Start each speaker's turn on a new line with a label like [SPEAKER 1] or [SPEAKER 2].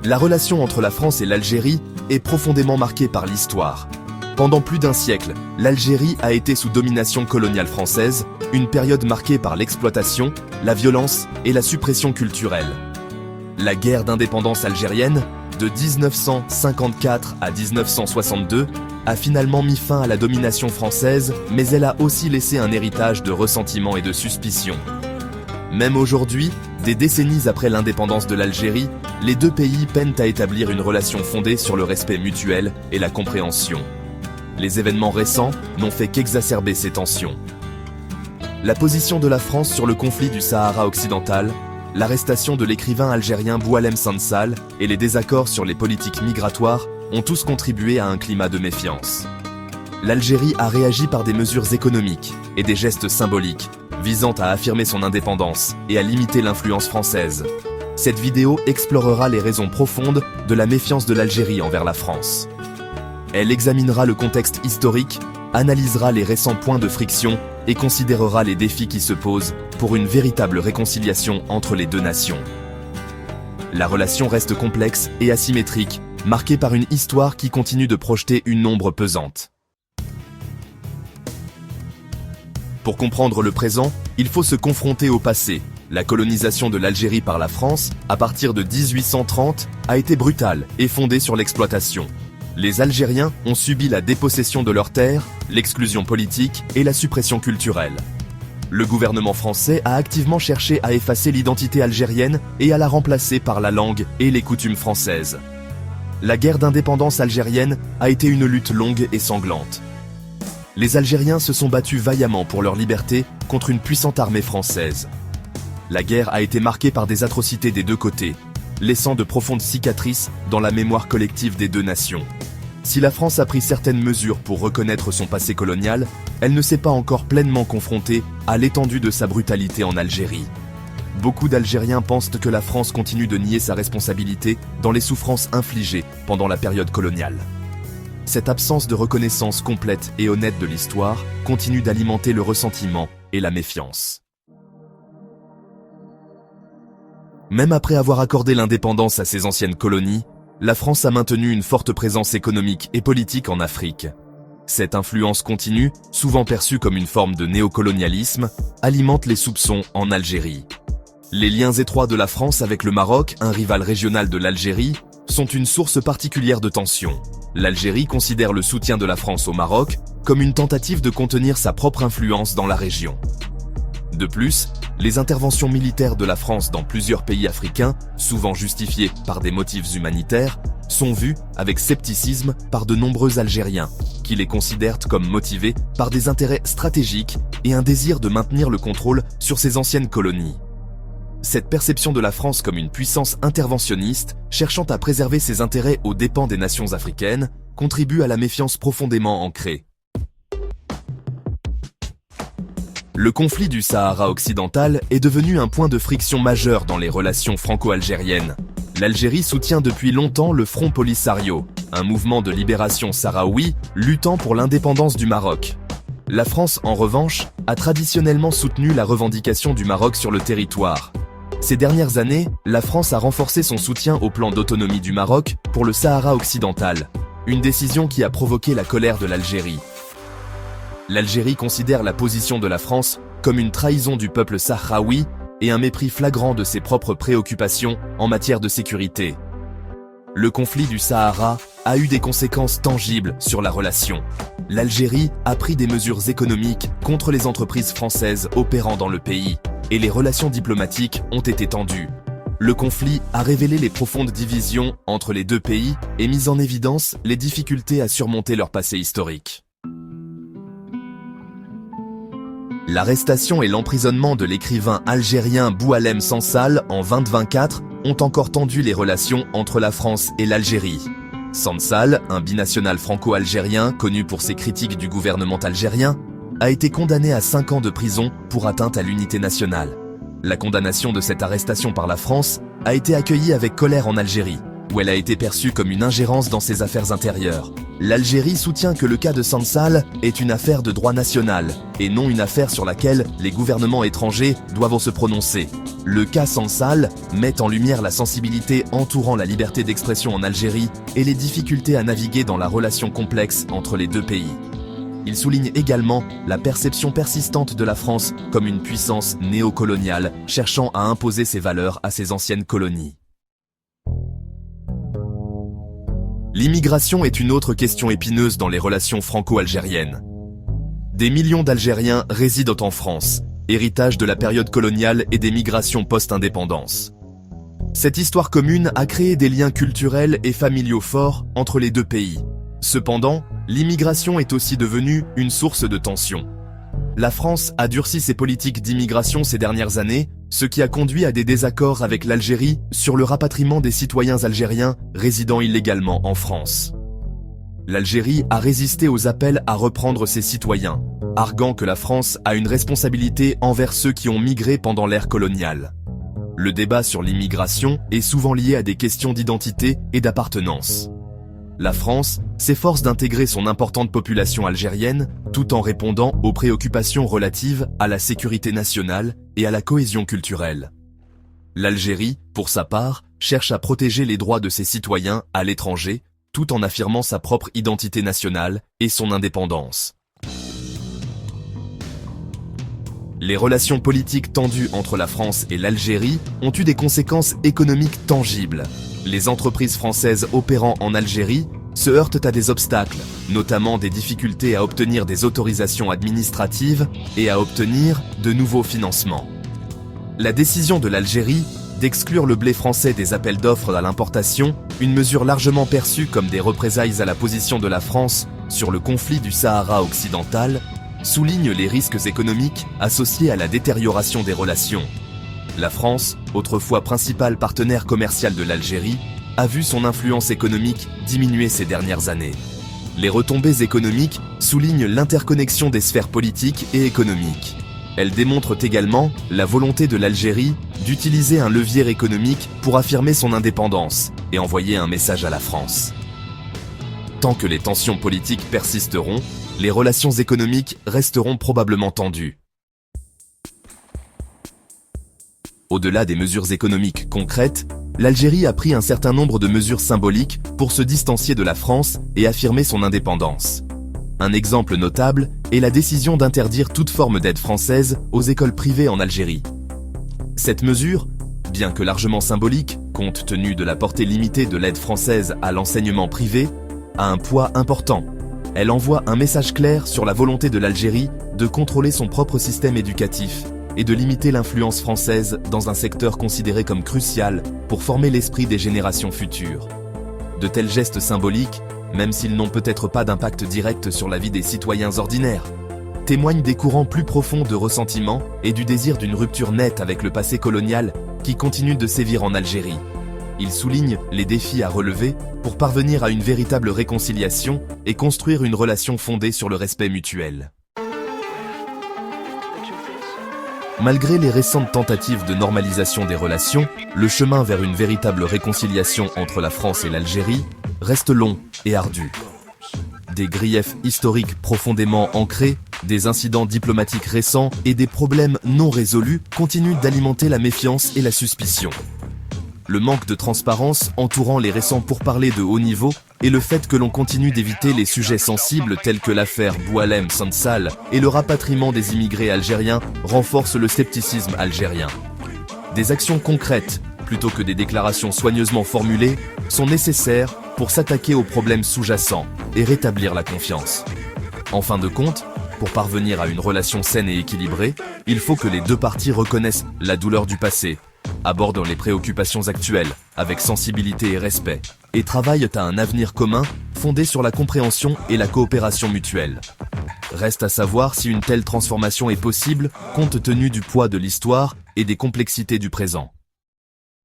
[SPEAKER 1] La relation entre la France et l'Algérie est profondément marquée par l'histoire. Pendant plus d'un siècle, l'Algérie a été sous domination coloniale française, une période marquée par l'exploitation, la violence et la suppression culturelle. La guerre d'indépendance algérienne, de 1954 à 1962, a finalement mis fin à la domination française, mais elle a aussi laissé un héritage de ressentiment et de suspicion. Même aujourd'hui, des décennies après l'indépendance de l'Algérie, les deux pays peinent à établir une relation fondée sur le respect mutuel et la compréhension. Les événements récents n'ont fait qu'exacerber ces tensions. La position de la France sur le conflit du Sahara occidental, l'arrestation de l'écrivain algérien Boualem Sansal et les désaccords sur les politiques migratoires ont tous contribué à un climat de méfiance. L'Algérie a réagi par des mesures économiques et des gestes symboliques, visant à affirmer son indépendance et à limiter l'influence française. Cette vidéo explorera les raisons profondes de la méfiance de l'Algérie envers la France. Elle examinera le contexte historique, analysera les récents points de friction et considérera les défis qui se posent pour une véritable réconciliation entre les deux nations. La relation reste complexe et asymétrique, marquée par une histoire qui continue de projeter une ombre pesante. Pour comprendre le présent, il faut se confronter au passé. La colonisation de l'Algérie par la France, à partir de 1830, a été brutale et fondée sur l'exploitation. Les Algériens ont subi la dépossession de leurs terres, l'exclusion politique et la suppression culturelle. Le gouvernement français a activement cherché à effacer l'identité algérienne et à la remplacer par la langue et les coutumes françaises. La guerre d'indépendance algérienne a été une lutte longue et sanglante. Les Algériens se sont battus vaillamment pour leur liberté contre une puissante armée française. La guerre a été marquée par des atrocités des deux côtés, laissant de profondes cicatrices dans la mémoire collective des deux nations. Si la France a pris certaines mesures pour reconnaître son passé colonial, elle ne s'est pas encore pleinement confrontée à l'étendue de sa brutalité en Algérie. Beaucoup d'Algériens pensent que la France continue de nier sa responsabilité dans les souffrances infligées pendant la période coloniale. Cette absence de reconnaissance complète et honnête de l'histoire continue d'alimenter le ressentiment et la méfiance. Même après avoir accordé l'indépendance à ses anciennes colonies, la France a maintenu une forte présence économique et politique en Afrique. Cette influence continue, souvent perçue comme une forme de néocolonialisme, alimente les soupçons en Algérie. Les liens étroits de la France avec le Maroc, un rival régional de l'Algérie, sont une source particulière de tension. L'Algérie considère le soutien de la France au Maroc comme une tentative de contenir sa propre influence dans la région. De plus, les interventions militaires de la France dans plusieurs pays africains, souvent justifiées par des motifs humanitaires, sont vues avec scepticisme par de nombreux Algériens, qui les considèrent comme motivés par des intérêts stratégiques et un désir de maintenir le contrôle sur ces anciennes colonies. Cette perception de la France comme une puissance interventionniste, cherchant à préserver ses intérêts aux dépens des nations africaines, contribue à la méfiance profondément ancrée. Le conflit du Sahara occidental est devenu un point de friction majeur dans les relations franco-algériennes. L'Algérie soutient depuis longtemps le Front Polisario, un mouvement de libération sahraoui luttant pour l'indépendance du Maroc. La France, en revanche, a traditionnellement soutenu la revendication du Maroc sur le territoire. Ces dernières années, la France a renforcé son soutien au plan d'autonomie du Maroc pour le Sahara occidental, une décision qui a provoqué la colère de l'Algérie. L'Algérie considère la position de la France comme une trahison du peuple sahraoui et un mépris flagrant de ses propres préoccupations en matière de sécurité. Le conflit du Sahara a eu des conséquences tangibles sur la relation. L'Algérie a pris des mesures économiques contre les entreprises françaises opérant dans le pays, et les relations diplomatiques ont été tendues. Le conflit a révélé les profondes divisions entre les deux pays et mis en évidence les difficultés à surmonter leur passé historique. L'arrestation et l'emprisonnement de l'écrivain algérien Boualem Sansal en 2024 ont encore tendu les relations entre la France et l'Algérie. Sansal, un binational franco-algérien connu pour ses critiques du gouvernement algérien, a été condamné à 5 ans de prison pour atteinte à l'unité nationale. La condamnation de cette arrestation par la France a été accueillie avec colère en Algérie, où elle a été perçue comme une ingérence dans ses affaires intérieures. L'Algérie soutient que le cas de Sansal est une affaire de droit national, et non une affaire sur laquelle les gouvernements étrangers doivent se prononcer. Le cas Sansal met en lumière la sensibilité entourant la liberté d'expression en Algérie et les difficultés à naviguer dans la relation complexe entre les deux pays. Il souligne également la perception persistante de la France comme une puissance néocoloniale cherchant à imposer ses valeurs à ses anciennes colonies. L'immigration est une autre question épineuse dans les relations franco-algériennes. Des millions d'Algériens résident en France, héritage de la période coloniale et des migrations post-indépendance. Cette histoire commune a créé des liens culturels et familiaux forts entre les deux pays. Cependant, l'immigration est aussi devenue une source de tension. La France a durci ses politiques d'immigration ces dernières années, ce qui a conduit à des désaccords avec l'Algérie sur le rapatriement des citoyens algériens résidant illégalement en France. L'Algérie a résisté aux appels à reprendre ses citoyens, arguant que la France a une responsabilité envers ceux qui ont migré pendant l'ère coloniale. Le débat sur l'immigration est souvent lié à des questions d'identité et d'appartenance. La France s'efforce d'intégrer son importante population algérienne tout en répondant aux préoccupations relatives à la sécurité nationale et à la cohésion culturelle. L'Algérie, pour sa part, cherche à protéger les droits de ses citoyens à l'étranger tout en affirmant sa propre identité nationale et son indépendance. Les relations politiques tendues entre la France et l'Algérie ont eu des conséquences économiques tangibles. Les entreprises françaises opérant en Algérie se heurtent à des obstacles, notamment des difficultés à obtenir des autorisations administratives et à obtenir de nouveaux financements. La décision de l'Algérie d'exclure le blé français des appels d'offres à l'importation, une mesure largement perçue comme des représailles à la position de la France sur le conflit du Sahara occidental, souligne les risques économiques associés à la détérioration des relations. La France, autrefois principal partenaire commercial de l'Algérie, a vu son influence économique diminuer ces dernières années. Les retombées économiques soulignent l'interconnexion des sphères politiques et économiques. Elles démontrent également la volonté de l'Algérie d'utiliser un levier économique pour affirmer son indépendance et envoyer un message à la France. Tant que les tensions politiques persisteront, les relations économiques resteront probablement tendues. Au-delà des mesures économiques concrètes, l'Algérie a pris un certain nombre de mesures symboliques pour se distancier de la France et affirmer son indépendance. Un exemple notable est la décision d'interdire toute forme d'aide française aux écoles privées en Algérie. Cette mesure, bien que largement symbolique, compte tenu de la portée limitée de l'aide française à l'enseignement privé, a un poids important. Elle envoie un message clair sur la volonté de l'Algérie de contrôler son propre système éducatif et de limiter l'influence française dans un secteur considéré comme crucial pour former l'esprit des générations futures. De tels gestes symboliques, même s'ils n'ont peut-être pas d'impact direct sur la vie des citoyens ordinaires, témoignent des courants plus profonds de ressentiment et du désir d'une rupture nette avec le passé colonial qui continue de sévir en Algérie. Ils soulignent les défis à relever pour parvenir à une véritable réconciliation et construire une relation fondée sur le respect mutuel. Malgré les récentes tentatives de normalisation des relations, le chemin vers une véritable réconciliation entre la France et l'Algérie reste long et ardu. Des griefs historiques profondément ancrés, des incidents diplomatiques récents et des problèmes non résolus continuent d'alimenter la méfiance et la suspicion. Le manque de transparence entourant les récents pourparlers de haut niveau et le fait que l'on continue d'éviter les sujets sensibles tels que l'affaire Boualem Sansal et le rapatriement des immigrés algériens renforcent le scepticisme algérien. Des actions concrètes, plutôt que des déclarations soigneusement formulées, sont nécessaires pour s'attaquer aux problèmes sous-jacents et rétablir la confiance. En fin de compte, pour parvenir à une relation saine et équilibrée, il faut que les deux parties reconnaissent la douleur du passé, abordent les préoccupations actuelles avec sensibilité et respect, et travaillent à un avenir commun fondé sur la compréhension et la coopération mutuelle. Reste à savoir si une telle transformation est possible compte tenu du poids de l'histoire et des complexités du présent.